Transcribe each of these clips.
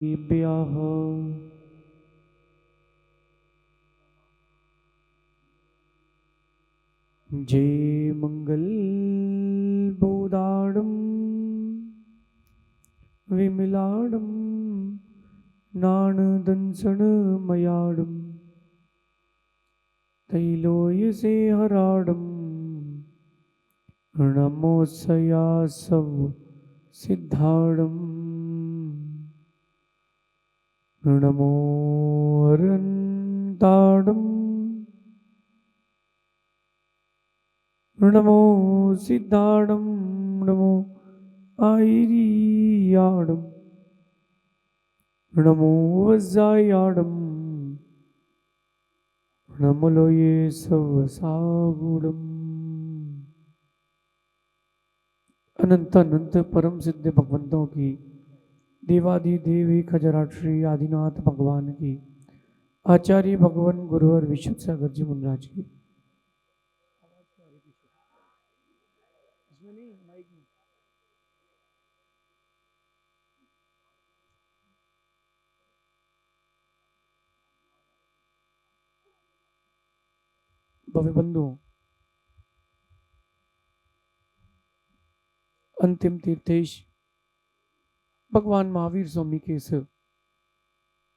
ब्याह जय मंगल बोदाडम विमलाडम नाणदंसण मयाडम तैलोय से हराडम नमोसया सव सिद्धाडम नमो अरंताडम नमो सिद्धाडम नमो आयरियाडम नमो वज्जायाडम नमोलोये सवसागुडम। अनंत अनंत परम सिद्ध भगवंतों की देवादि देवी खजराश्री आदिनाथ भगवान की आचार्य भगवान गुरु और विशुद्ध सागर जी मुनराज की भव्य बंधुओं, अंतिम तीर्थेश भगवान महावीर स्वामी के इस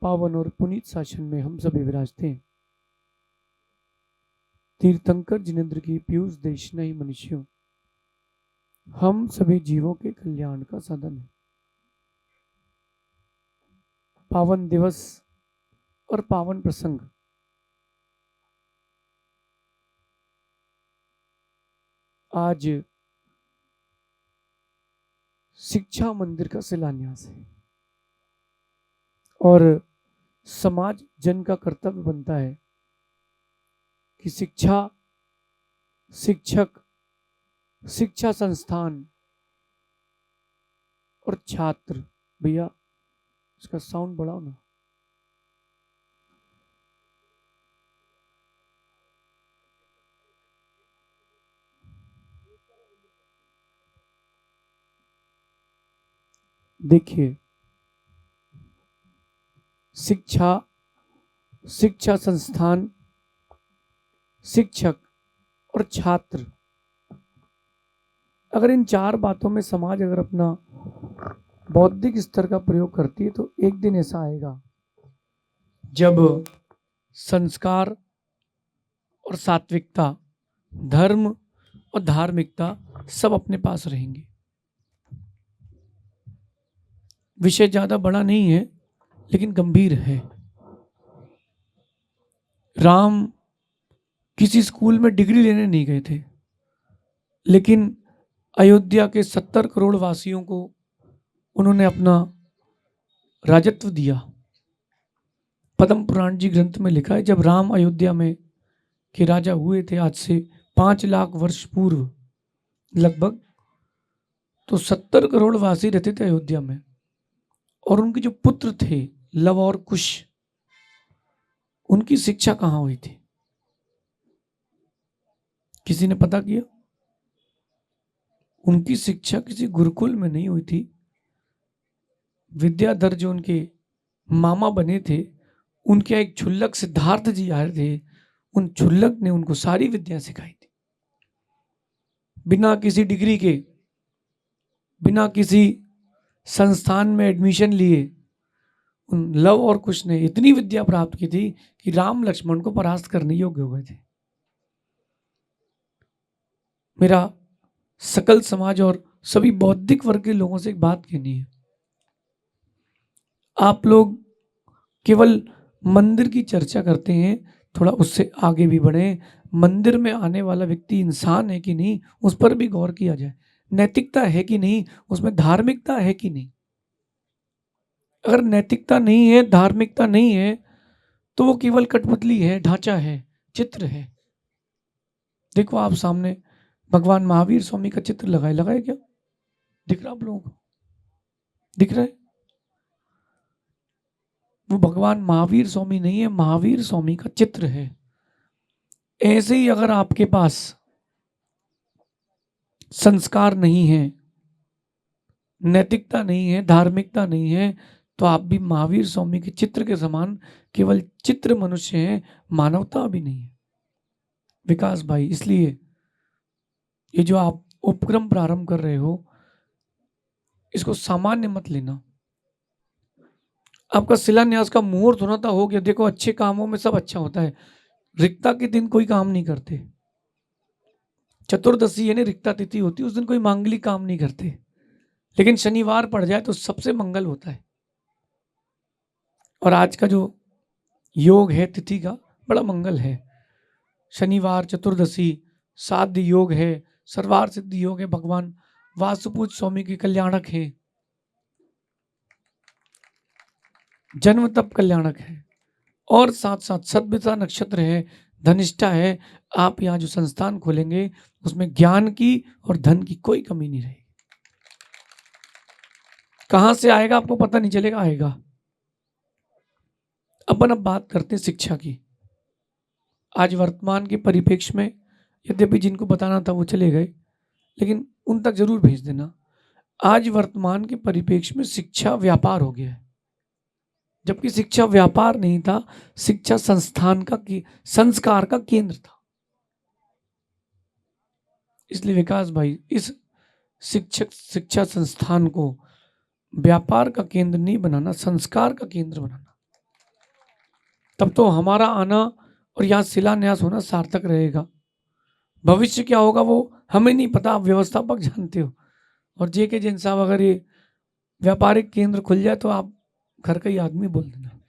पावन और पुनीत शासन में हम सभी विराजते हैं। तीर्थंकर जिनेन्द्र की पीयूष देशनयी मनुष्यों, हम सभी जीवों के कल्याण का साधन है। पावन दिवस और पावन प्रसंग आज शिक्षा मंदिर का शिलान्यास है और समाज जन का कर्तव्य बनता है कि शिक्षा, शिक्षक, शिक्षा संस्थान और छात्र, भैया इसका साउंड बढ़ाओ ना। देखिए, शिक्षा, शिक्षा संस्थान, शिक्षक और छात्र, अगर इन चार बातों में समाज अगर अपना बौद्धिक स्तर का प्रयोग करती है तो एक दिन ऐसा आएगा जब संस्कार और सात्विकता, धर्म और धार्मिकता सब अपने पास रहेंगे। विषय ज्यादा बड़ा नहीं है लेकिन गंभीर है। राम किसी स्कूल में डिग्री लेने नहीं गए थे, लेकिन अयोध्या के 70 करोड़ वासियों को उन्होंने अपना राजत्व दिया। पद्म पुराण जी ग्रंथ में लिखा है, जब राम अयोध्या में के राजा हुए थे आज से 5 लाख वर्ष पूर्व लगभग, तो 70 करोड़ वासी रहते थे अयोध्या में और उनके जो पुत्र थे लव और कुश, उनकी शिक्षा कहां हुई थी? किसी ने पता किया? उनकी शिक्षा किसी गुरुकुल में नहीं हुई थी। विद्याधर जो उनके मामा बने थे, उनके एक क्षुल्लक सिद्धार्थ जी आए थे, उन क्षुल्लक ने उनको सारी विद्या सिखाई थी। बिना किसी डिग्री के, बिना किसी संस्थान में एडमिशन लिए उन लव और कुश ने इतनी विद्या प्राप्त की थी कि राम लक्ष्मण को परास्त करने योग्य हो गए थे। मेरा सकल समाज और सभी बौद्धिक वर्ग के लोगों से एक बात कहनी है, आप लोग केवल मंदिर की चर्चा करते हैं, थोड़ा उससे आगे भी बढ़े। मंदिर में आने वाला व्यक्ति इंसान है कि नहीं, उस पर भी गौर किया जाए। नैतिकता है कि नहीं, उसमें धार्मिकता है कि नहीं। अगर नैतिकता नहीं है, धार्मिकता नहीं है, तो वो केवल कठपुतली है, ढांचा है, चित्र है। देखो आप सामने भगवान महावीर स्वामी का चित्र लगाए क्या? दिख रहा आप लोगों को? दिख रहा है? वो भगवान महावीर स्वामी नहीं है, महावीर स्वामी का चित्र है। ऐसे ही अगर आपके पास संस्कार नहीं है, नैतिकता नहीं है, धार्मिकता नहीं है, तो आप भी महावीर स्वामी के चित्र के समान केवल चित्र मनुष्य हैं, मानवता भी नहीं है विकास भाई। इसलिए ये जो आप उपक्रम प्रारंभ कर रहे हो, इसको सामान्य मत लेना। आपका शिलान्यास का मुहूर्त होना था, हो गया। देखो, अच्छे कामों में सब अच्छा होता है, रिक्ता के दिन कोई काम नहीं करते। चतुर्दशी यानी रिक्ता तिथि होती है, उस दिन कोई मांगलिक काम नहीं करते। लेकिन शनिवार पड़ जाए तो सबसे मंगल होता है। और आज का जो योग है तिथि का, बड़ा मंगल है। शनिवार, चतुर्दशी, साध्य योग है, सर्वार सिद्धि योग है, भगवान वासुपूज स्वामी के कल्याणक है, जन्म तप कल्याणक है। और साथ साथ सद्भिता नक्षत्र है, धनिष्ठा है। आप यहाँ जो संस्थान खोलेंगे उसमें ज्ञान की और धन की कोई कमी नहीं रहेगी। कहां से आएगा आपको पता नहीं चलेगा, आएगा। अपन अब बात करते हैं शिक्षा की। आज वर्तमान के परिप्रेक्ष्य में, यद्यपि जिनको बताना था वो चले गए, लेकिन उन तक जरूर भेज देना। आज वर्तमान के परिप्रेक्ष्य में शिक्षा व्यापार हो गया है, जबकि शिक्षा व्यापार नहीं था, शिक्षा संस्थान का संस्कार का केंद्र था। इसलिए विकास भाई, इस शिक्षा संस्थान को व्यापार का केंद्र नहीं बनाना, संस्कार का केंद्र बनाना। तब तो हमारा आना और यहाँ शिलान्यास होना सार्थक रहेगा। भविष्य क्या होगा वो हमें नहीं पता, आप व्यवस्थापक जानते हो। और जेके जैन साहब, अगर ये व्यापारिक केंद्र खुल जाए तो आप घर का ही आदमी बोल देना।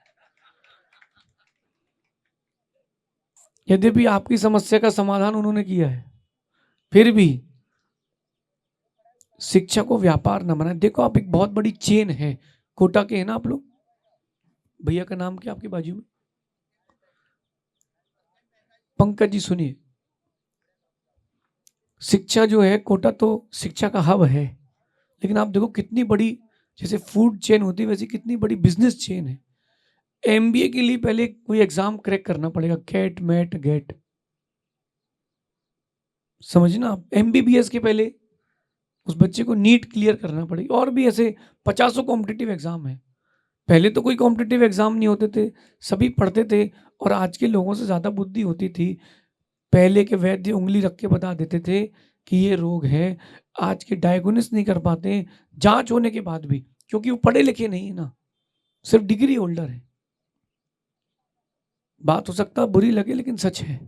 यद्यपि आपकी समस्या का समाधान उन्होंने किया है, फिर भी शिक्षा को व्यापार न बनाए। देखो, आप एक बहुत बड़ी चेन है, कोटा के है ना आप लोग? भैया का नाम क्या आपके बाजू में? पंकज जी, सुनिए, शिक्षा जो है, कोटा तो शिक्षा का हब है, लेकिन आप देखो कितनी बड़ी, जैसे फूड चेन होती है वैसी कितनी बड़ी बिजनेस चेन है। एमबीए के लिए पहले कोई एग्जाम क्रैक करना पड़ेगा, कैट मैट गेट, समझना आप। एमबीबीएस के पहले उस बच्चे को नीट क्लियर करना पड़ेगी, और भी ऐसे पचासों कॉम्पिटिटिव एग्जाम है। पहले तो कोई कॉम्पिटिटिव एग्जाम नहीं होते थे, सभी पढ़ते थे, और आज के लोगों से ज्यादा बुद्धि होती थी। पहले के वैद्य उंगली रख के बता देते थे कि ये रोग है। आज के डायग्नोसिस नहीं कर पाते जांच होने के बाद भी, क्योंकि वो पढ़े लिखे नहीं है ना, सिर्फ डिग्री होल्डर है। बात हो सकता है बुरी लगे, लेकिन सच है।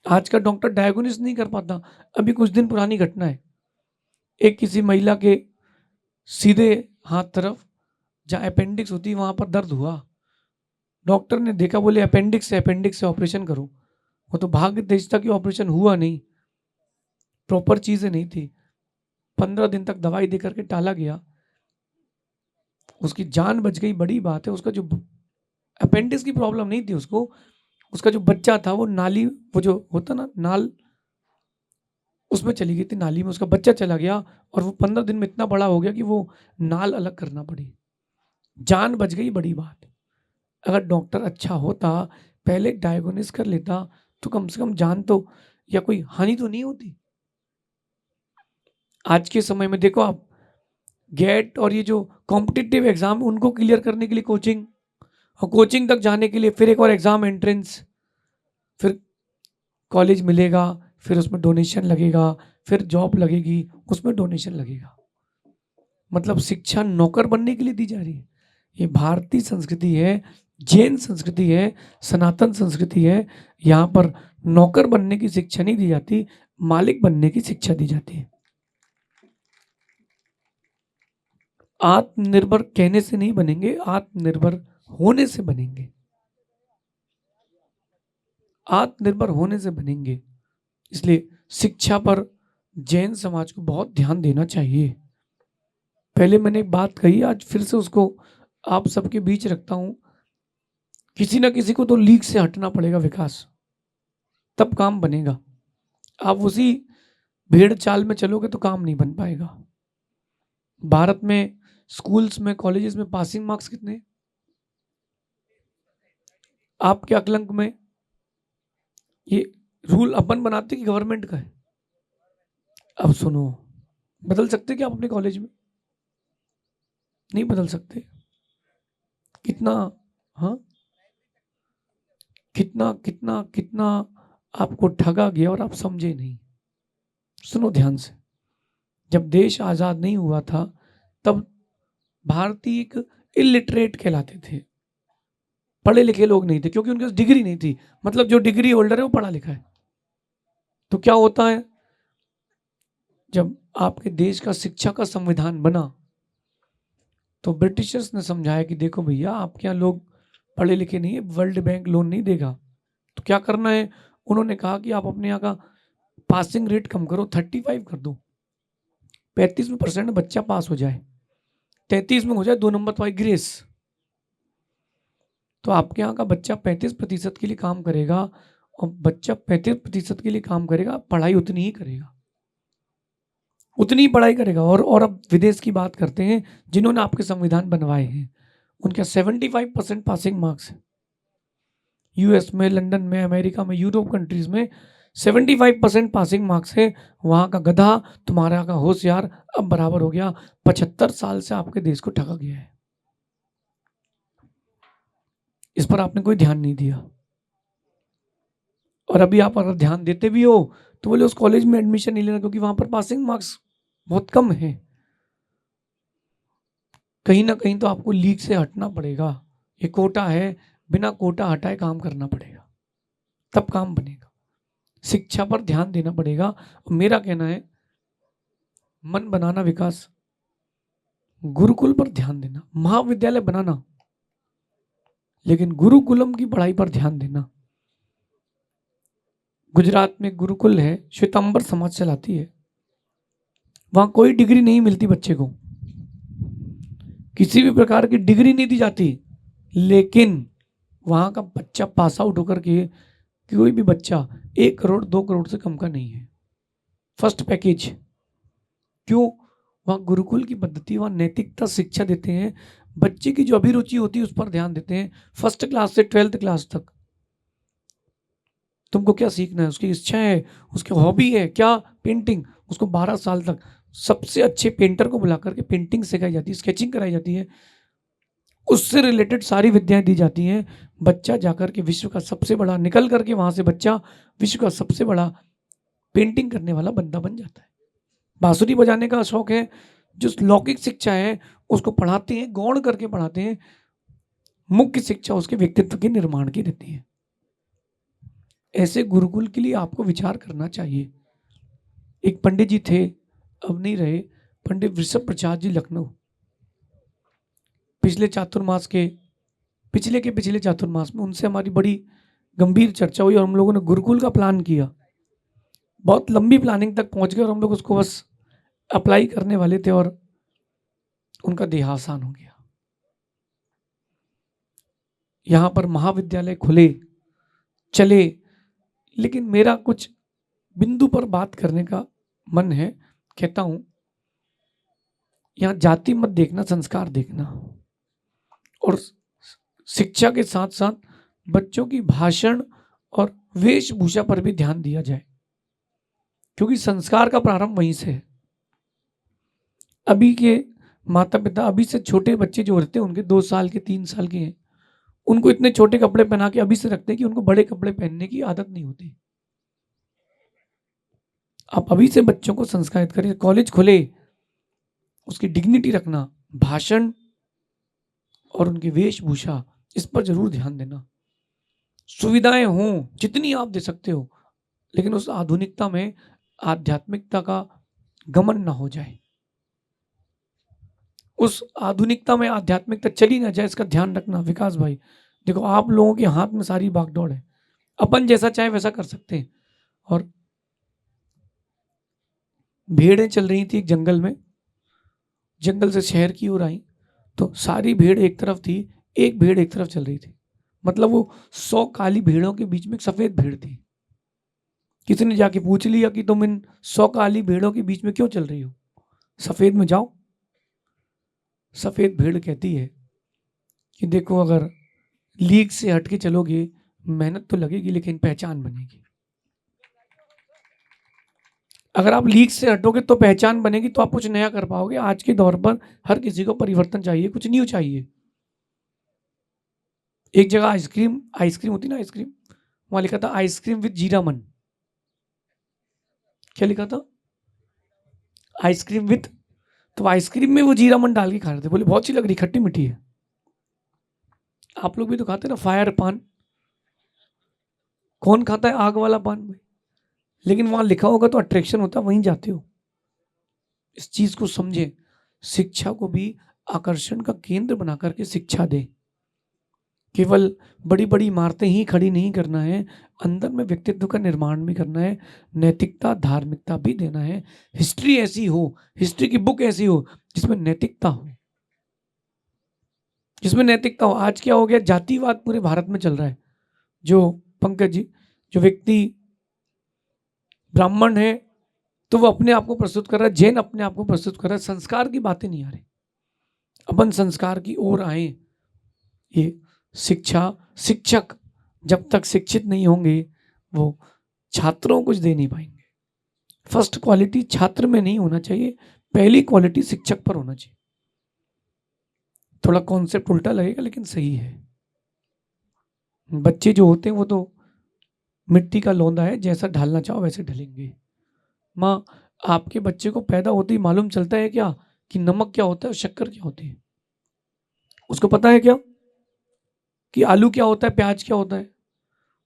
आज का डॉक्टर डायग्नोसिस नहीं कर पाता। अभी कुछ दिन पुरानी घटना है, एक किसी महिला के सीधे हाथ तरफ जहां अपेंडिक्स होती है वहां पर दर्द हुआ। डॉक्टर ने देखा, बोले अपेंडिक्स से ऑपरेशन करो। वो तो भाग्य तेज था कि ऑपरेशन हुआ नहीं, प्रॉपर चीजें नहीं थी। 15 दिन तक दवाई दे करके टाला गया, उसकी जान बच गई, बड़ी बात है। उसका जो अपेंडिक्स की प्रॉब्लम नहीं थी उसको, उसका जो बच्चा था वो नाली, वो जो होता ना नाल, उसमें चली गई थी, नाली में उसका बच्चा चला गया, और वो 15 दिन में इतना बड़ा हो गया कि वो नाल अलग करना पड़ी। जान बच गई, बड़ी बात। अगर डॉक्टर अच्छा होता, पहले डायग्नोसिस कर लेता, तो कम से कम जान तो, या कोई हानि तो नहीं होती। आज के समय में देखो आप, गेट और ये जो कॉम्पिटिटिव एग्जाम, उनको क्लियर करने के लिए कोचिंग, और कोचिंग तक जाने के लिए फिर एक और एग्जाम एंट्रेंस, फिर कॉलेज मिलेगा, फिर उसमें डोनेशन लगेगा, फिर जॉब लगेगी, उसमें डोनेशन लगेगा। मतलब शिक्षा नौकर बनने के लिए दी जा रही है। ये भारतीय संस्कृति है, जैन संस्कृति है, सनातन संस्कृति है। यहाँ पर नौकर बनने की शिक्षा नहीं दी जाती, मालिक बनने की शिक्षा दी जाती है। आत्मनिर्भर कहने से नहीं बनेंगे, आत्मनिर्भर होने से बनेंगे, आत्मनिर्भर होने से बनेंगे। इसलिए शिक्षा पर जैन समाज को बहुत ध्यान देना चाहिए। पहले मैंने एक बात कही, आज फिर से उसको आप सबके बीच रखता हूं। किसी ना किसी को तो लीक से हटना पड़ेगा विकास, तब काम बनेगा। आप उसी भेड़ चाल में चलोगे तो काम नहीं बन पाएगा। भारत में स्कूल्स में, कॉलेजेस में पासिंग मार्क्स कितने? आपके अकलंक में ये रूल अपन बनाते कि गवर्नमेंट का है? अब सुनो, बदल सकते क्या आप अपने कॉलेज में? नहीं बदल सकते। कितना, हाँ, कितना कितना कितना आपको ठगा गया और आप समझे नहीं। सुनो ध्यान से, जब देश आजाद नहीं हुआ था तब भारतीय एक इलिटरेट कहलाते थे, पढ़े लिखे लोग नहीं थे, क्योंकि उनके पास डिग्री नहीं थी। मतलब जो डिग्री होल्डर है वो पढ़ा लिखा है। तो क्या होता है, जब आपके देश का शिक्षा का संविधान बना तो ब्रिटिशर्स ने समझाया कि देखो भैया, आपके यहाँ लोग पढ़े लिखे नहीं है, वर्ल्ड बैंक लोन नहीं देगा। तो क्या करना है, उन्होंने कहा कि आप अपने यहाँ का पासिंग रेट कम करो, 35 कर दो, 35% बच्चा पास हो जाए, 33 में हो जाए 2 नंबर पाई ग्रेस। तो आपके यहाँ का बच्चा 35% के लिए काम करेगा, और बच्चा 35% के लिए काम करेगा, पढ़ाई उतनी ही करेगा, उतनी ही पढ़ाई करेगा। और अब विदेश की बात करते हैं, जिन्होंने आपके संविधान बनवाए हैं, उनके 75% पासिंग मार्क्स है। यूएस में, लंदन में, अमेरिका में, यूरोप कंट्रीज में 75% पासिंग मार्क्स है। वहां का गधा तुम्हारा का होशियार अब बराबर हो गया। 75 साल से आपके देश को ठगा गया है, इस पर आपने कोई ध्यान नहीं दिया। और अभी आप अगर ध्यान देते भी हो तो बोले उस कॉलेज में एडमिशन नहीं लेना, क्योंकि वहां पर पासिंग मार्क्स बहुत कम है। कहीं ना कहीं तो आपको लीग से हटना पड़ेगा। ये कोटा है, बिना कोटा हटाए काम करना पड़ेगा, तब काम बनेगा। शिक्षा पर ध्यान देना पड़ेगा। मेरा कहना है, मन बनाना विकास, गुरुकुल पर ध्यान देना, महाविद्यालय बनाना, लेकिन गुरुकुलम की पढ़ाई पर ध्यान देना। गुजरात में गुरुकुल है, श्वेतांबर समाज चलाती है, वहां कोई डिग्री नहीं मिलती बच्चे को, किसी भी प्रकार की डिग्री नहीं दी जाती, लेकिन वहां का बच्चा पास आउट होकर के, कोई भी बच्चा 1 करोड़ 2 करोड़ से कम का नहीं है, फर्स्ट पैकेज। क्यों? वहां गुरुकुल की पद्धति, वहां नैतिकता शिक्षा देते हैं, बच्चे की जो अभिरुचि होती है उस पर ध्यान देते हैं, फर्स्ट क्लास से 12th क्लास तक। तुमको क्या सीखना है, उसकी इच्छा है, उसकी हॉबी है क्या, पेंटिंग, उसको 12 साल तक सबसे अच्छे पेंटर को बुला करके पेंटिंग सिखाई जाती है, स्केचिंग कराई जाती है, उससे रिलेटेड सारी विद्याएं दी जाती हैं। बच्चा जाकर के विश्व का सबसे बड़ा, निकल करके वहां से बच्चा विश्व का सबसे बड़ा पेंटिंग करने वाला बंदा बन जाता है। बांसुरी बजाने का शौक है, जो लौकिक शिक्षा है उसको पढ़ाते हैं, गौण करके पढ़ाते हैं, मुख्य शिक्षा उसके व्यक्तित्व के निर्माण की रहती है। ऐसे गुरुकुल के लिए आपको विचार करना चाहिए। एक पंडित जी थे, अब नहीं रहे, पंडित वृषभ प्रसाद जी, लखनऊ। पिछले चातुर्मास के पिछले चातुर्मास में उनसे हमारी बड़ी गंभीर चर्चा हुई और हम लोगों ने गुरुकुल का प्लान किया। बहुत लंबी प्लानिंग तक पहुंच गए और हम लोग उसको बस अप्लाई करने वाले थे और उनका देहावसान हो गया। यहां पर महाविद्यालय खुले चले, लेकिन मेरा कुछ बिंदु पर बात करने का मन है। कहता हूं, यहां जाति मत देखना, संस्कार देखना, और शिक्षा के साथ साथ बच्चों की भाषण और वेशभूषा पर भी ध्यान दिया जाए, क्योंकि संस्कार का प्रारंभ वहीं से है। अभी के माता पिता, अभी से छोटे बच्चे जो रहते हैं, उनके 2 साल के 3 साल के हैं, उनको इतने छोटे कपड़े पहना के अभी से रखते हैं कि उनको बड़े कपड़े पहनने की आदत नहीं होती। आप अभी से बच्चों को संस्कारित करें। कॉलेज खुले, उसकी डिग्निटी रखना, भाषण और उनकी वेशभूषा, इस पर जरूर ध्यान देना। सुविधाएं हों जितनी आप दे सकते हो, लेकिन उस आधुनिकता में आध्यात्मिकता का गमन ना हो जाए, उस आधुनिकता में आध्यात्मिकता चली ना जाए, इसका ध्यान रखना। विकास भाई, देखो आप लोगों के हाथ में सारी बागडोर है, अपन जैसा चाहे वैसा कर सकते हैं। और भेड़ें चल रही थी एक जंगल में, जंगल से शहर की ओर आई, तो सारी भेड़ एक तरफ थी, एक भेड़ एक तरफ चल रही थी। मतलब वो 100 काली भेड़ों के बीच में एक सफेद भेड़ थी। किसी ने जाके पूछ लिया कि तुम इन 100 काली भेड़ों के बीच में क्यों चल रही हो, सफेद में जाओ। सफेद भेड़ कहती है कि देखो, अगर लीग से हटके चलोगे, मेहनत तो लगेगी लेकिन पहचान बनेगी। अगर आप लीक से हटोगे तो पहचान बनेगी, तो आप कुछ नया कर पाओगे। आज के दौर पर हर किसी को परिवर्तन चाहिए, कुछ न्यू चाहिए। एक जगह आइसक्रीम आइसक्रीम होती ना, आइसक्रीम, वहां लिखा था आइसक्रीम विद जीरामन। क्या लिखा था? आइसक्रीम विद, तो आइसक्रीम में वो जीरामन डाल के खा रहे थे, बोले बहुत सी लग रही, खट्टी मीठी है। आप लोग भी तो खाते ना फायर पान, कौन खाता है आग वाला पान भाई? लेकिन वहां लिखा होगा तो अट्रैक्शन होता, वहीं जाते हो। इस चीज को समझे, शिक्षा को भी आकर्षण का केंद्र बना करके शिक्षा दे। केवल बड़ी बड़ी इमारतें ही खड़ी नहीं करना है, अंदर में व्यक्तित्व का निर्माण भी करना है, नैतिकता धार्मिकता भी देना है। हिस्ट्री ऐसी हो, हिस्ट्री की बुक ऐसी हो जिसमें नैतिकता हो, जिसमें नैतिकता हो। आज क्या हो गया, जातिवाद पूरे भारत में चल रहा है। जो पंकज जी, जो व्यक्ति ब्राह्मण है तो वो अपने आप को प्रस्तुत कर रहा है, जैन अपने आप को प्रस्तुत कर रहा है, संस्कार की बातें नहीं आ रही। अपन संस्कार की ओर आए। ये शिक्षा, शिक्षक जब तक शिक्षित नहीं होंगे वो छात्रों को कुछ दे नहीं पाएंगे। फर्स्ट क्वालिटी छात्र में नहीं होना चाहिए, पहली क्वालिटी शिक्षक पर होना चाहिए। थोड़ा कॉन्सेप्ट उल्टा लगेगा लेकिन सही है। बच्चे जो होते हैं वो तो मिट्टी का लौंदा है, जैसा ढालना चाहो वैसे ढलेंगे। माँ, आपके बच्चे को पैदा होते ही मालूम चलता है क्या कि नमक क्या होता है और शक्कर क्या होती है? उसको पता है क्या कि आलू क्या होता है, प्याज क्या होता है?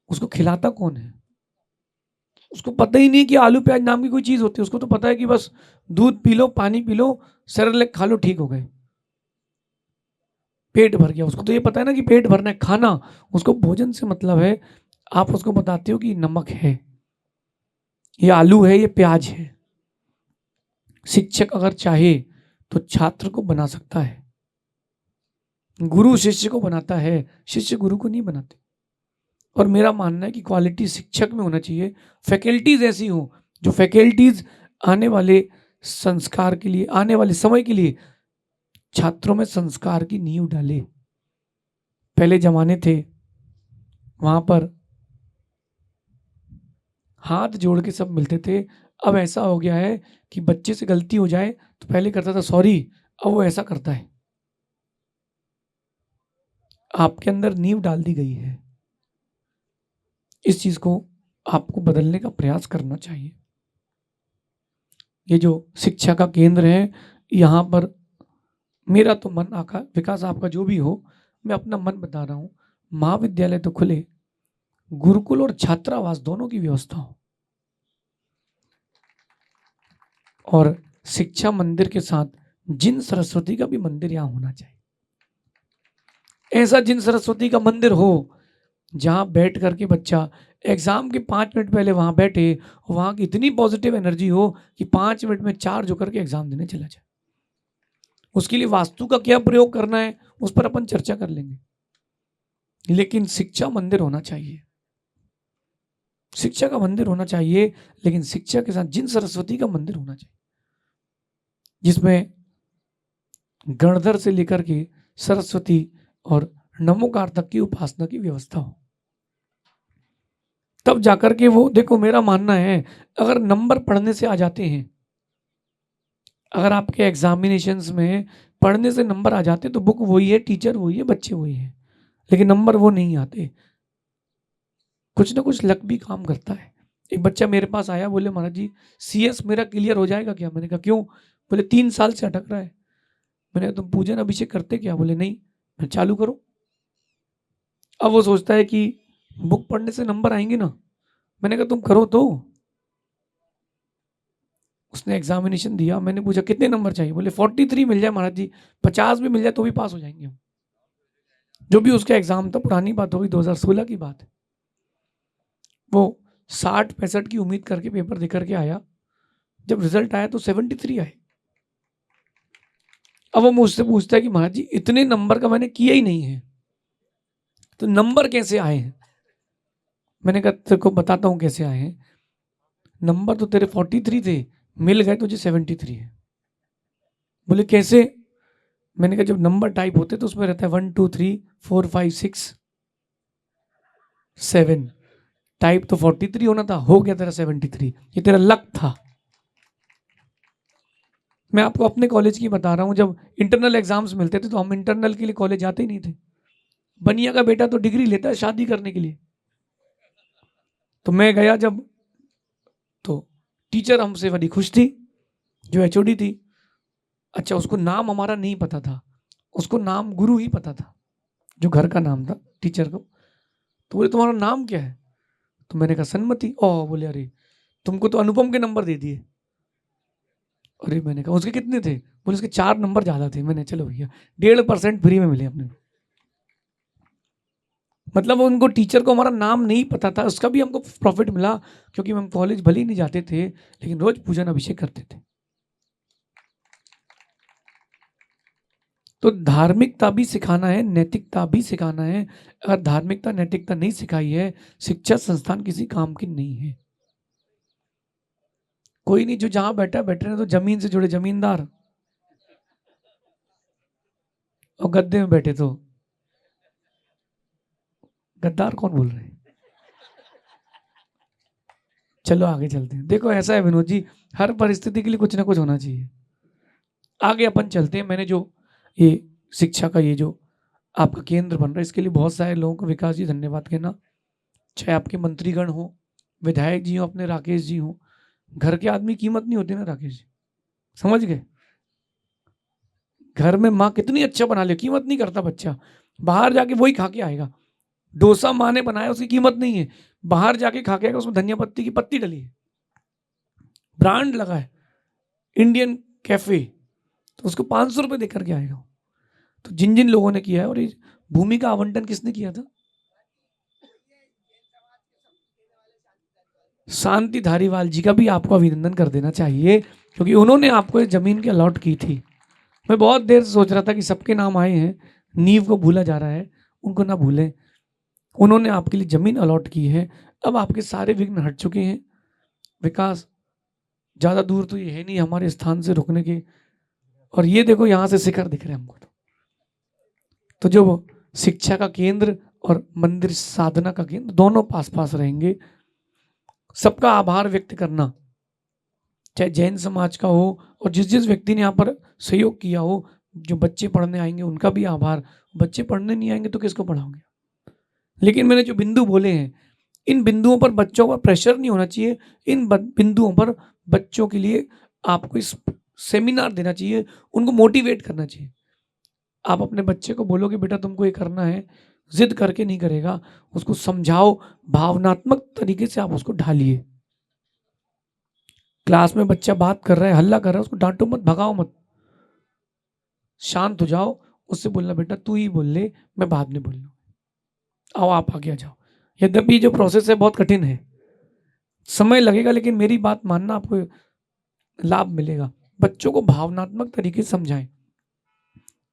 उसको खिलाता कौन है? उसको पता ही नहीं कि आलू प्याज नाम की कोई चीज होती है। उसको तो पता है कि बस दूध पी लो, पानी पी लो, सेरेलैक खा लो, ठीक हो गए, पेट भर गया। उसको तो ये पता है ना कि पेट भरना है, खाना। उसको भोजन से मतलब है। आप उसको बताते हो कि नमक है, ये आलू है, ये प्याज है। शिक्षक अगर चाहे तो छात्र को बना सकता है, गुरु शिष्य को बनाता है, शिष्य गुरु को नहीं बनाते। और मेरा मानना है कि क्वालिटी शिक्षक में होना चाहिए, फैकल्टीज ऐसी हो जो फैकल्टीज आने वाले संस्कार के लिए, आने वाले समय के लिए छात्रों में संस्कार की नींव डाले। पहले जमाने थे वहां पर हाथ जोड़ के सब मिलते थे। अब ऐसा हो गया है कि बच्चे से गलती हो जाए तो पहले करता था सॉरी, अब वो ऐसा करता है। आपके अंदर नींव डाल दी गई है, इस चीज को आपको बदलने का प्रयास करना चाहिए। ये जो शिक्षा का केंद्र है, यहाँ पर मेरा तो मन आका विकास, आपका जो भी हो, मैं अपना मन बता रहा हूँ। महाविद्यालय तो खुले, गुरुकुल और छात्रावास दोनों की व्यवस्था हो, और शिक्षा मंदिर के साथ जिन सरस्वती का भी मंदिर यहाँ होना चाहिए। ऐसा जिन सरस्वती का मंदिर हो जहां बैठ करके बच्चा एग्जाम के 5 मिनट पहले वहां बैठे, वहां की इतनी पॉजिटिव एनर्जी हो कि 5 मिनट में चार्ज होकर के एग्जाम देने चला जाए। उसके लिए वास्तु का क्या प्रयोग करना है उस पर अपन चर्चा कर लेंगे, लेकिन शिक्षा मंदिर होना चाहिए। शिक्षा का मंदिर होना चाहिए, लेकिन शिक्षा के साथ जिन सरस्वती का मंदिर होना चाहिए, जिसमें गणधर से लेकर के सरस्वती और नमोकार तक की उपासना की व्यवस्था हो। तब जाकर के वो, देखो मेरा मानना है, अगर नंबर पढ़ने से आ जाते हैं, अगर आपके एग्जामिनेशंस में पढ़ने से नंबर आ जाते तो बुक वही है, टीचर वही है, बच्चे वही है, लेकिन नंबर वो नहीं आते। कुछ ना कुछ लक भी काम करता है। एक बच्चा मेरे पास आया, बोले महाराज जी CS मेरा क्लियर हो जाएगा क्या? मैंने कहा क्यों? बोले 3 साल से अटक रहा है। मैंने कहा तुम पूजन अभिषेक करते क्या? बोले नहीं। मैं चालू करो। अब वो सोचता है कि बुक पढ़ने से नंबर आएंगे ना। मैंने कहा तुम करो तो। उसने एग्जामिनेशन दिया, मैंने पूछा कितने नंबर चाहिए? बोले 43 मिल जाए महाराज जी, 50 भी मिल जाए तो भी पास हो जाएंगे हम। जो भी उसका एग्जाम था, पुरानी बात होगी, 2016 की बात है। वो 60-65 की उम्मीद करके पेपर दे करके आया, जब रिजल्ट आया तो 73 आए। अब वो मुझसे पूछता है कि महाराज जी इतने नंबर का मैंने किया ही नहीं है, तो नंबर कैसे आए हैं? मैंने कहा तेरे को बताता हूं कैसे आए हैं। नंबर तो तेरे 43 थे, मिल गए तुझे 73 है। बोले कैसे? मैंने कहा जब नंबर टाइप होते तो उसमें रहता है 1 2 3 4 5 6 7, टाइप तो 43 होना था, हो गया तेरा 73। ये तेरा लक था। मैं आपको अपने कॉलेज की बता रहा हूँ, जब इंटरनल एग्जाम्स मिलते थे तो हम इंटरनल के लिए कॉलेज जाते ही नहीं थे। बनिया का बेटा तो डिग्री लेता है शादी करने के लिए। तो मैं गया जब, तो टीचर हमसे बड़ी खुश थी, जो एचओडी थी। अच्छा, उसको नाम हमारा नहीं पता था, उसको नाम गुरु ही पता था, जो घर का नाम था टीचर को। तो बोले तुम्हारा नाम क्या है? तो मैंने कहा सन्मति। ओह, बोले अरे तुमको तो अनुपम के नंबर दे दिए। अरे मैंने कहा उसके कितने थे? बोले उसके 4 नंबर ज्यादा थे। मैंने चलो भैया 1.5% फ्री में मिले अपने। मतलब उनको टीचर को हमारा नाम नहीं पता था, उसका भी हमको प्रॉफिट मिला, क्योंकि हम कॉलेज भले ही नहीं जाते थे लेकिन रोज पूजन अभिषेक करते थे। तो धार्मिकता भी सिखाना है, नैतिकता भी सिखाना है। अगर धार्मिकता नैतिकता नहीं सिखाई है, शिक्षा संस्थान किसी काम की नहीं है। कोई नहीं, जो जहां बैठा बैठे रहे, तो जमीन से जुड़े जमींदार, और गद्दे में बैठे तो गद्दार। कौन बोल रहे हैं? चलो आगे चलते हैं। देखो ऐसा है विनोद जी, हर परिस्थिति के लिए कुछ ना कुछ होना चाहिए। आगे अपन चलते हैं। मैंने जो ये शिक्षा का ये जो आपका केंद्र बन रहा है, इसके लिए बहुत सारे लोगों को विकास जी धन्यवाद कहना। चाहे आपके मंत्रीगण हो, विधायक जी हो, अपने राकेश जी हो, घर के आदमी कीमत नहीं होती ना राकेश जी, समझ गए? घर में माँ कितनी अच्छा बना ले, कीमत नहीं करता बच्चा, बाहर जाके वही खा के आएगा। डोसा माँ ने बनाया, उसकी कीमत नहीं है, बाहर जाके खा के आएगा, उसमें धनिया पत्ती की पत्ती डली है, ब्रांड लगा है, इंडियन कैफे, तो उसको 500 रुपये देकर के आएगा। तो जिन जिन लोगों ने किया है, और ये भूमि का आवंटन किसने किया था? शांति धारीवाल जी का भी आपको अभिनंदन कर देना चाहिए, क्योंकि उन्होंने आपको ये जमीन की अलॉट की थी। मैं बहुत देर से सोच रहा था कि सबके नाम आए हैं, नींव को भूला जा रहा है, उनको ना भूलें। उन्होंने आपके लिए जमीन अलॉट की है। अब आपके सारे विघ्न हट चुके हैं। विकास ज्यादा दूर तो ये है नहीं हमारे स्थान से रुकने के। और ये देखो यहाँ से शिखर दिख रहे हैं हमको। तो जो शिक्षा का केंद्र और मंदिर साधना का केंद्र दोनों पास पास रहेंगे। सबका आभार व्यक्त करना, चाहे जैन समाज का हो, और जिस जिस व्यक्ति ने यहाँ पर सहयोग किया हो, जो बच्चे पढ़ने आएंगे उनका भी आभार। बच्चे पढ़ने नहीं आएंगे तो किसको पढ़ाओगे? लेकिन मैंने जो बिंदु बोले हैं, इन बिंदुओं पर बच्चों पर प्रेशर नहीं होना चाहिए। इन बिंदुओं पर बच्चों के लिए आपको इस सेमिनार देना चाहिए, उनको मोटिवेट करना चाहिए। आप अपने बच्चे को बोलो कि बेटा तुमको ये करना है, जिद करके नहीं करेगा, उसको समझाओ, भावनात्मक तरीके से आप उसको ढालिए। क्लास में बच्चा बात कर रहा है, हल्ला कर रहा है, उसको डांटो मत, भगाओ मत, शांत हो जाओ, उससे बोलना बेटा तू ही बोल ले, मैं बाद में बोल लूँ, आओ आप आगे आ जाओ। यद्यपि जो प्रोसेस है बहुत कठिन है, समय लगेगा, लेकिन मेरी बात मानना, आपको लाभ मिलेगा। बच्चों को भावनात्मक तरीके से समझाएं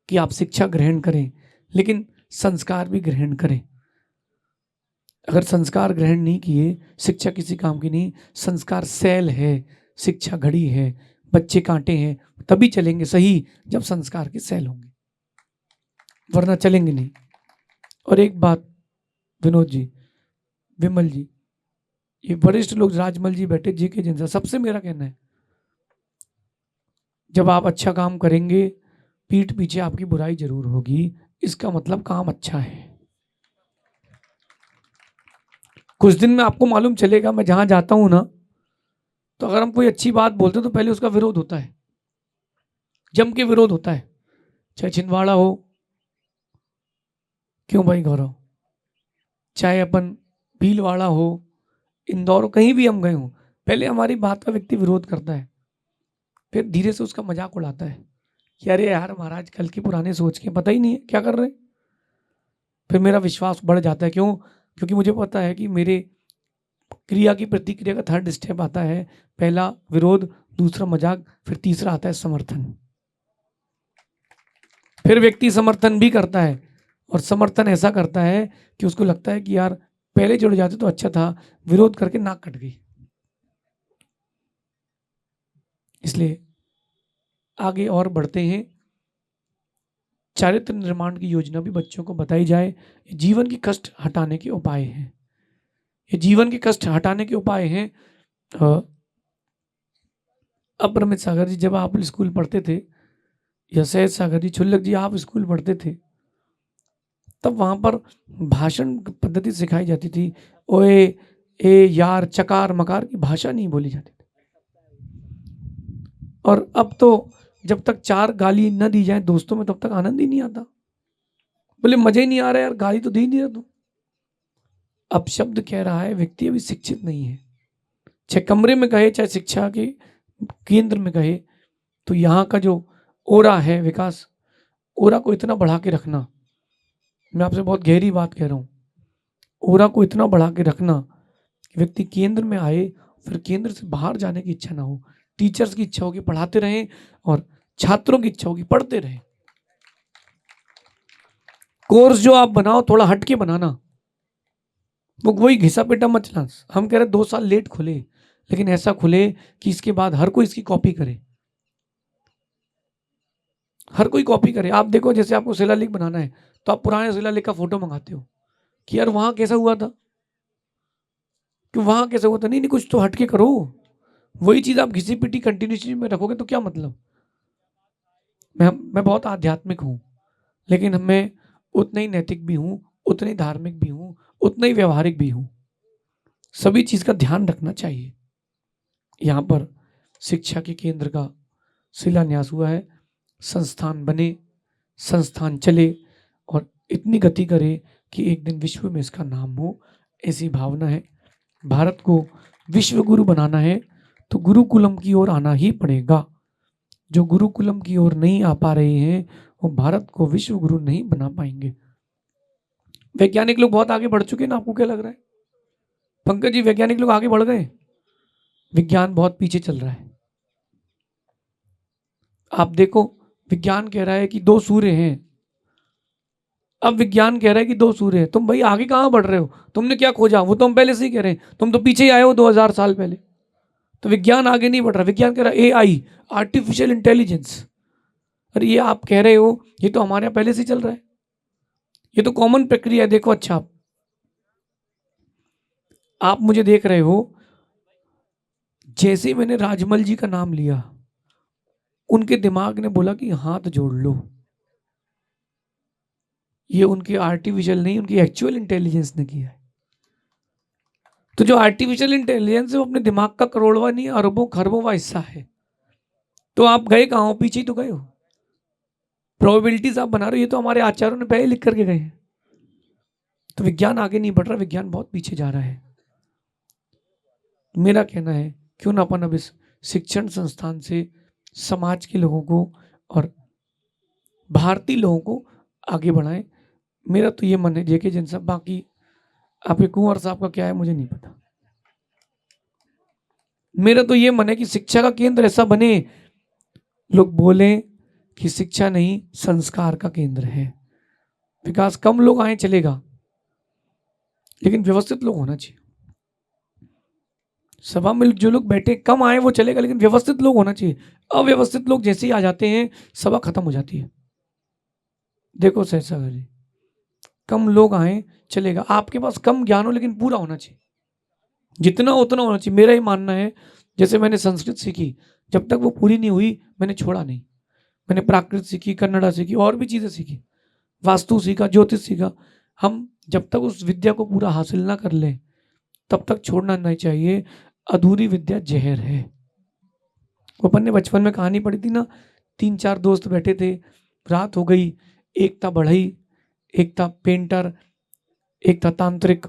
कि आप शिक्षा ग्रहण करें, लेकिन संस्कार भी ग्रहण करें। अगर संस्कार ग्रहण नहीं किए, शिक्षा किसी काम की नहीं। संस्कार सेल है, शिक्षा घड़ी है, बच्चे कांटे हैं, तभी चलेंगे सही जब संस्कार के सेल होंगे, वरना चलेंगे नहीं। और एक बात विनोद जी, विमल जी, ये वरिष्ठ लोग, राजमल जी बैठे, जी के जिनसा, सबसे मेरा कहना है, जब आप अच्छा काम करेंगे, पीठ पीछे आपकी बुराई जरूर होगी, इसका मतलब काम अच्छा है। कुछ दिन में आपको मालूम चलेगा, मैं जहां जाता हूं ना, तो अगर हम कोई अच्छी बात बोलते हैं तो पहले उसका विरोध होता है, जम के विरोध होता है। चाहे छिंदवाड़ा हो, क्यों भाई गौरव, चाहे अपन भीलवाड़ा हो, इंदौर, कहीं भी हम गए हों, पहले हमारी बात का व्यक्ति विरोध करता है, फिर धीरे से उसका मजाक उड़ाता है कि अरे यार महाराज कल की पुराने सोच के पता ही नहीं है क्या कर रहे हैं। फिर मेरा विश्वास बढ़ जाता है। क्यों? क्योंकि मुझे पता है कि मेरे क्रिया की प्रतिक्रिया का 3rd स्टेप आता है, पहला विरोध, दूसरा मजाक, फिर तीसरा आता है समर्थन। फिर व्यक्ति समर्थन भी करता है, और समर्थन ऐसा करता है कि उसको लगता है कि यार पहले जुड़ जाते तो अच्छा था, विरोध करके नाक कट गई। इसलिए आगे और बढ़ते हैं। चारित्र निर्माण की योजना भी बच्चों को बताई जाए। ये जीवन की कष्ट हटाने के उपाय हैं, ये जीवन के कष्ट हटाने के उपाय हैं। अब रमित सागर जी, जब आप स्कूल पढ़ते थे, या सैयद सागर जी, छुल्लक जी, आप स्कूल पढ़ते थे, तब वहां पर भाषण पद्धति सिखाई जाती थी। ओए, ए, यार, चकार मकार की भाषा नहीं बोली जाती थी। और अब तो जब तक 4 गाली न दी जाए दोस्तों में, तब तक आनंद ही नहीं आता। बोले मजा ही नहीं आ रहा यार, गाली तो दे ही नहीं रहा तू। अब शब्द कह रहा है, व्यक्ति अभी शिक्षित नहीं है। चाहे कमरे में कहे, चाहे शिक्षा के केंद्र में कहे, तो यहाँ का जो ओरा है विकास, ओरा को इतना बढ़ा के रखना, मैं आपसे बहुत गहरी बात कह रहा हूँ, ओरा को इतना बढ़ा के रखना कि व्यक्ति केंद्र में आए, फिर केंद्र से बाहर जाने की इच्छा ना हो। टीचर्स की इच्छा होगी पढ़ाते रहें, और छात्रों की इच्छा होगी पढ़ते रहें। कोर्स जो आप बनाओ थोड़ा हटके बनाना, वो वही घिसा पेटा मत चलाना। हम कह रहे 2 साल लेट खुले, लेकिन ऐसा खुले कि इसके बाद हर कोई इसकी कॉपी करे, हर कोई कॉपी करे। आप देखो, जैसे आपको शिलालेख बनाना है, तो आप पुराने शिलालेख का फोटो मंगाते हो कि यार वहां कैसा हुआ था, कि वहां कैसा हुआ था। नहीं नहीं, कुछ तो हटके करो। वही चीज आप घिसी पिटी कंटिन्यूटी में रखोगे तो क्या मतलब। मैं बहुत आध्यात्मिक हूं, लेकिन मैं उतना ही नैतिक भी हूं, उतना ही धार्मिक भी हूं, उतना ही व्यवहारिक भी हूं। सभी चीज का ध्यान रखना चाहिए। यहाँ पर शिक्षा के केंद्र का शिलान्यास हुआ है। संस्थान बने, संस्थान चले, और इतनी गति करे कि एक दिन विश्व में इसका नाम हो, ऐसी भावना है। भारत को विश्व गुरु बनाना है तो गुरुकुलम की ओर आना ही पड़ेगा। जो गुरुकुलम की ओर नहीं आ पा रहे हैं, वो भारत को विश्व गुरु नहीं बना पाएंगे। वैज्ञानिक लोग बहुत आगे बढ़ चुके हैं ना, आपको क्या लग रहा है पंकज जी? वैज्ञानिक लोग आगे बढ़ गए, विज्ञान बहुत पीछे चल रहा है। आप देखो, विज्ञान कह रहा है कि 2 सूर्य हैं, अब विज्ञान कह रहा है कि 2 सूर्य हैं। तुम भाई आगे कहां बढ़ रहे हो? तुमने क्या खोजा? वो तो हम पहले से ही कह रहे हैं, तुम तो पीछे ही आए हो 2000 साल पहले। तो विज्ञान आगे नहीं बढ़ रहा, विज्ञान कह रहा है AI, आर्टिफिशियल इंटेलिजेंस। अरे ये आप कह रहे हो, ये तो हमारे यहाँ पहले से चल रहा है, ये तो कॉमन प्रक्रिया है। देखो, अच्छा, आप मुझे देख रहे हो, जैसे ही मैंने राजमल जी का नाम लिया, उनके दिमाग ने बोला कि हाथ जोड़ लो। ये उनकी आर्टिफिशियल नहीं, उनकी एक्चुअल इंटेलिजेंस ने किया है। तो जो आर्टिफिशियल इंटेलिजेंस है वो अपने दिमाग का करोड़वा नहीं, अरबों खरबों का हिस्सा है। तो आप गए कहां हो? पीछे ही तो गए हो। प्रोबेबिलिटीज आप बना रहे हो, ये तो हमारे आचार्यों ने पहले लिख करके गए हैं। तो विज्ञान आगे नहीं बढ़ रहा, विज्ञान बहुत पीछे जा रहा है। मेरा कहना है, क्यों ना अपन अब इस शिक्षण संस्थान से समाज के लोगों को और भारतीय लोगों को आगे बढ़ाएं। मेरा तो ये मन है, जेके जिन सब, बाकी आपके कुंवर साहब का क्या है मुझे नहीं पता। मेरा तो ये मन है कि शिक्षा का केंद्र ऐसा बने, लोग बोलें कि शिक्षा नहीं संस्कार का केंद्र है। विकास कम लोग आए चलेगा, लेकिन व्यवस्थित लोग होना चाहिए। सभा में जो लोग बैठे कम आए वो चलेगा, लेकिन व्यवस्थित लोग होना चाहिए। अव्यवस्थित लोग जैसे ही आ जाते हैं, सभा खत्म हो जाती है। देखो सहसा जी, कम लोग आए चलेगा, आपके पास कम ज्ञान हो लेकिन पूरा होना चाहिए, जितना उतना होना चाहिए। मेरा ही मानना है, जैसे मैंने संस्कृत सीखी, जब तक वो पूरी नहीं हुई मैंने छोड़ा नहीं। मैंने प्राकृत सीखी, कन्नड़ा सीखी, और भी चीजें सीखी, वास्तु सीखा, ज्योतिष सीखा। हम जब तक उस विद्या को पूरा हासिल ना कर लें, तब तक छोड़ना नहीं चाहिए। अधूरी विद्या जहर है। वो अपन ने बचपन में कहानी पढ़ी थी ना, 3-4 दोस्त बैठे थे, रात हो गई, एक था बढ़ई, एक था पेंटर, एक था तांत्रिक,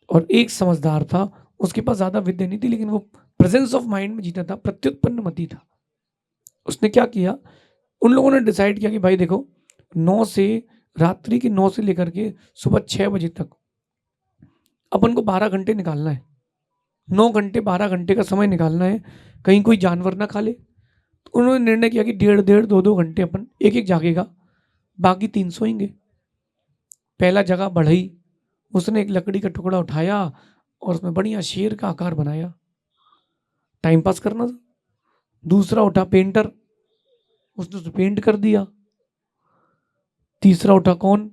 और एक समझदार था। उसके पास ज्यादा विद्या नहीं थी, लेकिन वो प्रेजेंस ऑफ माइंड में जीता था, प्रत्युत्पन्न मति था। उसने क्या किया, उन लोगों ने डिसाइड किया कि भाई देखो, 9 से रात्रि के 9 से लेकर के सुबह 6 बजे तक अपन को 12 घंटे निकालना है। 9 घंटे 12 घंटे का समय निकालना है, कहीं कोई जानवर ना खा ले। तो उन्होंने निर्णय किया कि 1.5-1.5 2-2 घंटे अपन एक एक जागेगा, बाकी 3 सोएंगे। पहला जगह बढ़ई, उसने एक लकड़ी का टुकड़ा उठाया और उसमें बढ़िया शेर का आकार बनाया, टाइम पास करना था। दूसरा उठा पेंटर, उसने उसे पेंट कर दिया। तीसरा उठा कौन?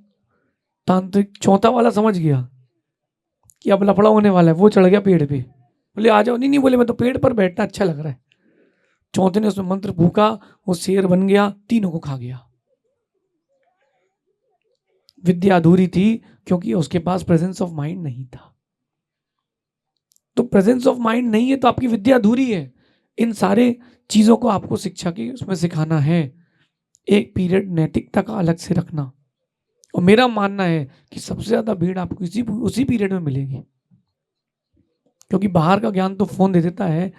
तांत्रिक। चौथा वाला समझ गया कि अब लफड़ा होने वाला है, वो चढ़ गया पेड़ पे। बोले आ जाओ। नहीं नहीं, बोले मैं तो पेड़ पर बैठना अच्छा लग रहा है। चौथे ने उसमें मंत्र फूका, वो शेर बन गया, तीनों को खा गया। विद्या अधूरी थी क्योंकि उसके पास प्रेजेंस ऑफ माइंड नहीं था। तो प्रेजेंस ऑफ माइंड नहीं है तो आपकी विद्या अधूरी है। इन सारे चीजों को आपको शिक्षा की उसमें सिखाना है। एक पीरियड नैतिकता का अलग से रखना। और मेरा मानना है कि सबसे ज्यादा भीड़ आपको उसी पीरियड में मिलेगी, क्योंकि बाहर का ज्ञान तो फोन दे देता है,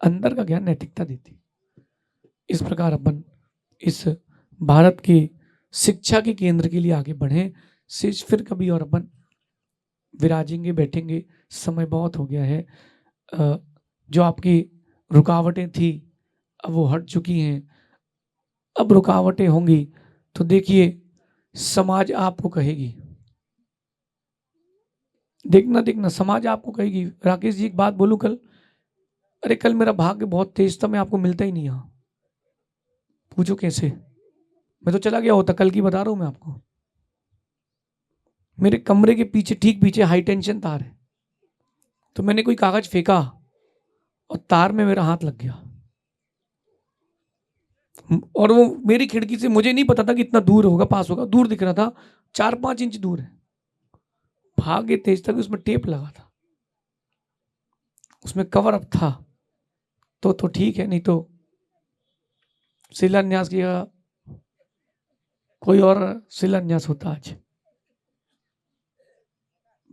अंदर का ज्ञान नैतिकता देती है। इस प्रकार अपन इस भारत की शिक्षा के केंद्र के लिए आगे बढ़े। शेष फिर कभी और अपन विराजेंगे, बैठेंगे। समय बहुत हो गया है। जो आपकी रुकावटें थी अब वो हट चुकी हैं। अब रुकावटें होंगी तो देखिए समाज आपको कहेगी, देखना समाज आपको कहेगी। राकेश जी एक बात बोलूं, कल अरे कल मेरा भाग्य बहुत तेज था, मैं आपको मिलता ही नहीं यहाँ। पूछो कैसे? मैं तो चला गया होता, कल की बता रहा हूं मैं आपको। मेरे कमरे के पीछे, ठीक पीछे हाई टेंशन तार है, तो मैंने कोई कागज फेंका और तार में मेरा हाथ लग गया। और वो मेरी खिड़की से, मुझे नहीं पता था कि इतना दूर होगा, पास होगा, दूर दिख रहा था, 4-5 इंच दूर है। भाग्य तेज था कि उसमें टेप लगा था, उसमें कवर अप था, तो ठीक है, नहीं तो शिलान्यास किया, कोई और शिलान्यास होता आज।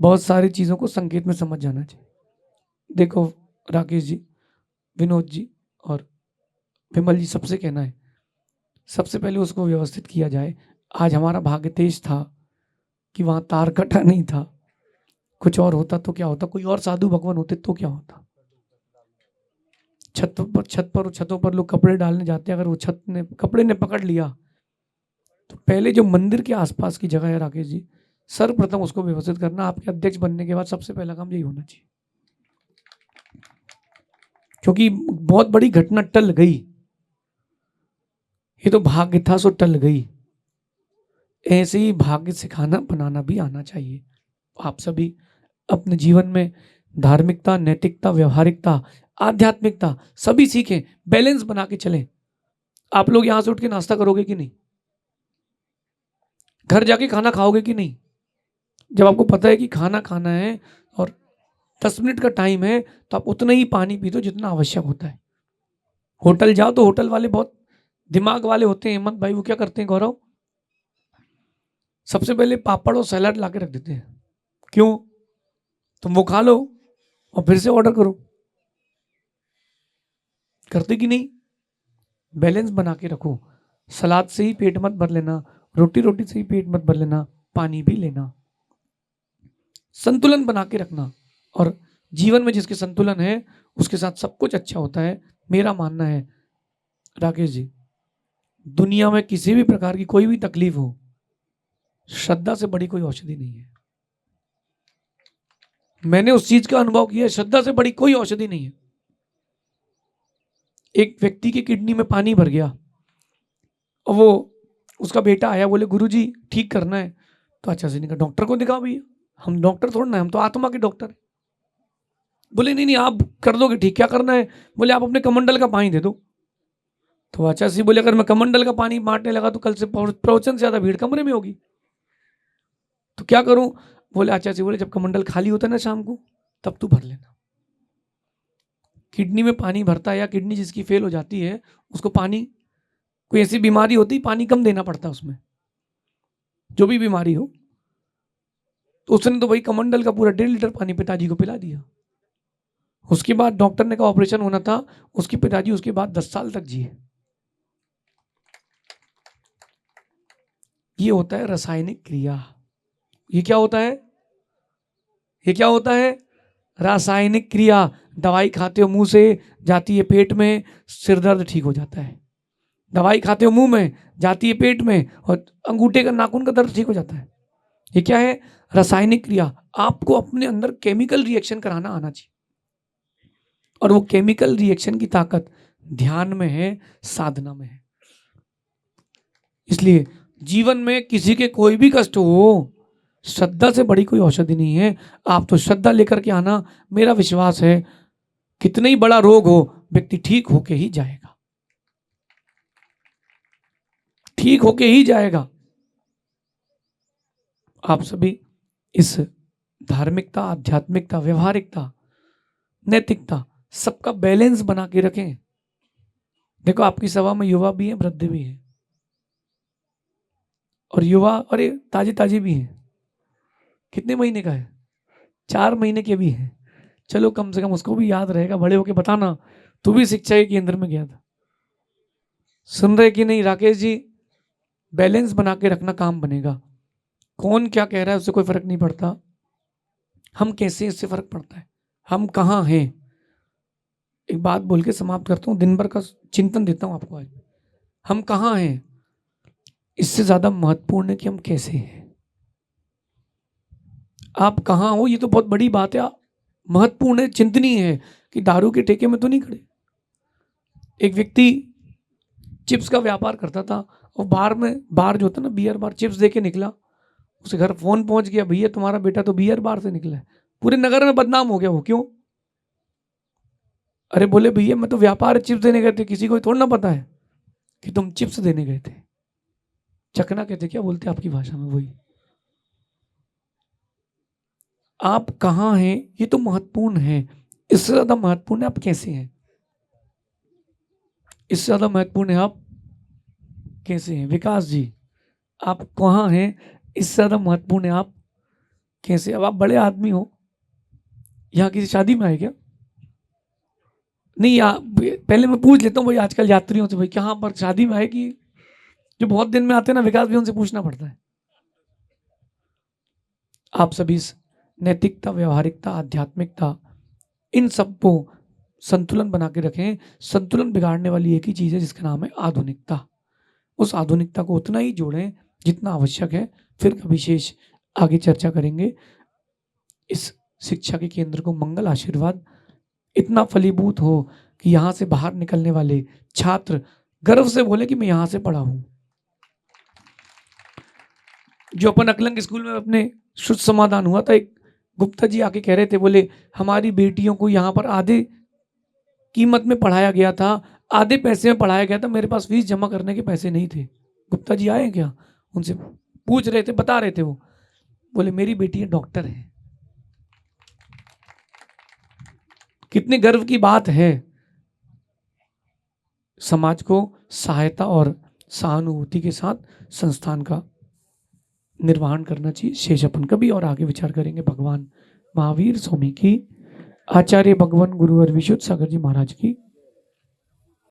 बहुत सारी चीजों को संकेत में समझ जाना चाहिए। देखो राकेश जी, विनोद जी और विमल जी, सबसे कहना है सबसे पहले उसको व्यवस्थित किया जाए। आज हमारा भाग्य तेज था कि वहां तार कटा नहीं था, कुछ और होता तो क्या होता, कोई और साधु भगवान होते तो क्या होता। छतों पर लोग कपड़े डालने जाते हैं, अगर वो कपड़े ने पकड़ लिया तो पहले जो मंदिर के आसपास की जगह है राकेश जी, सर्वप्रथम उसको व्यवस्थित करना। आपके अध्यक्ष बनने के बाद सबसे पहला काम यही होना चाहिए, क्योंकि बहुत बड़ी घटना टल गई। ये तो भाग्य था सो टल गई। ऐसे ही भाग्य सिखाना बनाना भी आना चाहिए। आप सभी अपने जीवन में धार्मिकता, नैतिकता, व्यवहारिकता, आध्यात्मिकता सभी सीखें, बैलेंस बना के चलें। आप लोग यहां से उठ के नाश्ता करोगे कि नहीं? घर जाके खाना खाओगे कि नहीं? जब आपको पता है कि खाना खाना है और 10 मिनट का टाइम है, तो आप उतना ही पानी पी दो जितना आवश्यक होता है। होटल जाओ तो होटल वाले बहुत दिमाग वाले होते हैं। हेमंत भाई वो क्या करते हैं गौरव, सबसे पहले पापड़ और सलाद ला के रख देते हैं। क्यों? तुम वो खा लो और फिर से ऑर्डर करो। करते कि नहीं? बैलेंस बना के रखो। सलाद से ही पेट मत भर लेना, रोटी रोटी से ही पेट मत भर लेना, पानी भी लेना। संतुलन बना के रखना, और जीवन में जिसके संतुलन है उसके साथ सब कुछ अच्छा होता है। मेरा मानना है राकेश जी, दुनिया में किसी भी प्रकार की कोई भी तकलीफ हो, श्रद्धा से बड़ी कोई औषधि नहीं है। मैंने उस चीज का अनुभव किया है, श्रद्धा से बड़ी कोई औषधि नहीं है। एक व्यक्ति की किडनी में पानी भर गया और वो उसका बेटा आया, बोले गुरुजी ठीक करना है, तो अच्छा से नहीं कहा, डॉक्टर को दिखाओ भैया, हम डॉक्टर थोड़ा ना, हम तो आत्मा के डॉक्टर। बोले नहीं नहीं आप कर दोगे ठीक, क्या करना है? बोले आप अपने कमंडल का पानी दे दो। तो अच्छा सी बोले अगर मैं कमंडल का पानी बांटने लगा तो कल से प्रवचन से ज्यादा भीड़ कमरे में होगी, तो क्या करूं? बोले अच्छा सी बोले जब कमंडल खाली होता है ना शाम को, तब तू भर लेना। किडनी में पानी भरता है या किडनी जिसकी फेल हो जाती है उसको पानी, कोई ऐसी बीमारी होती है पानी कम देना पड़ता है उसमें, जो भी बीमारी हो। तो उसने तो भाई कमंडल का पूरा 1.5 लीटर पानी पिताजी को पिला दिया। उसके बाद डॉक्टर ने कहा ऑपरेशन होना था, उसके पिताजी उसके बाद 10 साल तक जिए। ये होता है रासायनिक क्रिया। ये क्या होता है? ये क्या होता है? रासायनिक क्रिया। दवाई खाते हो मुंह से, जाती है पेट में, सिर दर्द ठीक हो जाता है। दवाई खाते हो मुंह में, जाती है पेट में, और अंगूठे का नाखून का दर्द ठीक हो जाता है। ये क्या है? रासायनिक क्रिया। आपको अपने अंदर केमिकल रिएक्शन कराना आना चाहिए, और वो केमिकल रिएक्शन की ताकत ध्यान में है, साधना में है। इसलिए जीवन में किसी के कोई भी कष्ट हो, श्रद्धा से बड़ी कोई औषधि नहीं है। आप तो श्रद्धा लेकर के आना, मेरा विश्वास है कितना ही बड़ा रोग हो व्यक्ति ठीक होके ही जाएगा। ठीक होके ही जाएगा। आप सभी इस धार्मिकता, आध्यात्मिकता, व्यवहारिकता, नैतिकता सबका बैलेंस बना के रखें। देखो आपकी सभा में युवा भी हैं, वृद्ध भी हैं, और युवा अरे ताजे ताजे भी हैं। कितने महीने का है? 4 महीने के भी हैं। चलो कम से कम उसको भी याद रहेगा, बड़े होके बताना तू भी शिक्षा के केंद्र में गया था। सुन रहे कि नहीं राकेश जी? बैलेंस बना के रखना, काम बनेगा। कौन क्या कह रहा है उससे कोई फर्क नहीं पड़ता, हम कैसे इससे फर्क पड़ता है, हम कहाँ हैं। एक बात बोल के समाप्त करता हूँ, दिन भर का चिंतन देता हूँ आपको आज। हम कहाँ हैं, इससे ज्यादा महत्वपूर्ण है कि हम कैसे हैं। आप कहाँ हो ये तो बहुत बड़ी बात है, महत्वपूर्ण है, चिंतनीय है कि दारू के ठेके में तो नहीं खड़े। एक व्यक्ति चिप्स का व्यापार करता था और बार जो होता ना, बियर बार, चिप्स दे के निकला, उसे घर फोन पहुंच गया, भैया तुम्हारा बेटा तो बियर बार से निकला है। पूरे नगर में बदनाम हो गया वो। क्यों? अरे बोले भैया मैं तो व्यापार चिप्स देने गए थे, किसी को थोड़ा ना पता है कि तुम चिप्स देने गए थे। चकना कहते क्या बोलते आपकी भाषा में, वही। आप कहाँ हैं ये तो महत्वपूर्ण है, इससे ज्यादा महत्वपूर्ण है आप कैसे हैं। इससे ज्यादा महत्वपूर्ण है आप कैसे हैं। विकास जी, आप कहाँ हैं, इससे ज्यादा महत्वपूर्ण है आप कैसे। अब आप बड़े आदमी हो, यहाँ किसी शादी में आए क्या? नहीं पहले मैं पूछ लेता हूँ भाई आजकल यात्रियों से, भाई कहाँ पर शादी में आए कि जो बहुत दिन में आते हैं ना विकास भी, उनसे पूछना पड़ता है। आप सभी नैतिकता, व्यवहारिकता, आध्यात्मिकता, इन सबको संतुलन बना के रखें। संतुलन बिगाड़ने वाली एक ही चीज है जिसका नाम है आधुनिकता। उस आधुनिकता को उतना ही जोड़ें जितना आवश्यक है। फिर कभी शेष आगे चर्चा करेंगे। इस शिक्षा के केंद्र को मंगल आशीर्वाद इतना फलीभूत हो कि यहां से बाहर निकलने वाले छात्र गर्व से बोले कि मैं यहां से पढ़ा हूं। जो अपन अकलंग स्कूल में अपने शुद्ध समाधान हुआ था, एक गुप्ता जी आके कह रहे थे, बोले हमारी बेटियों को यहाँ पर आधे कीमत में पढ़ाया गया था, आधे पैसे में पढ़ाया गया था, मेरे पास फीस जमा करने के पैसे नहीं थे। गुप्ता जी आए क्या? उनसे पूछ रहे थे, बता रहे थे वो, बोले मेरी बेटी डॉक्टर है। कितने गर्व की बात है। समाज को सहायता और सहानुभूति के साथ संस्थान का निर्वहन करना चाहिए। शेष अपन कभी और आगे विचार करेंगे। भगवान महावीर स्वामी की, आचार्य भगवान गुरुवर विशुद्ध सागर जी महाराज की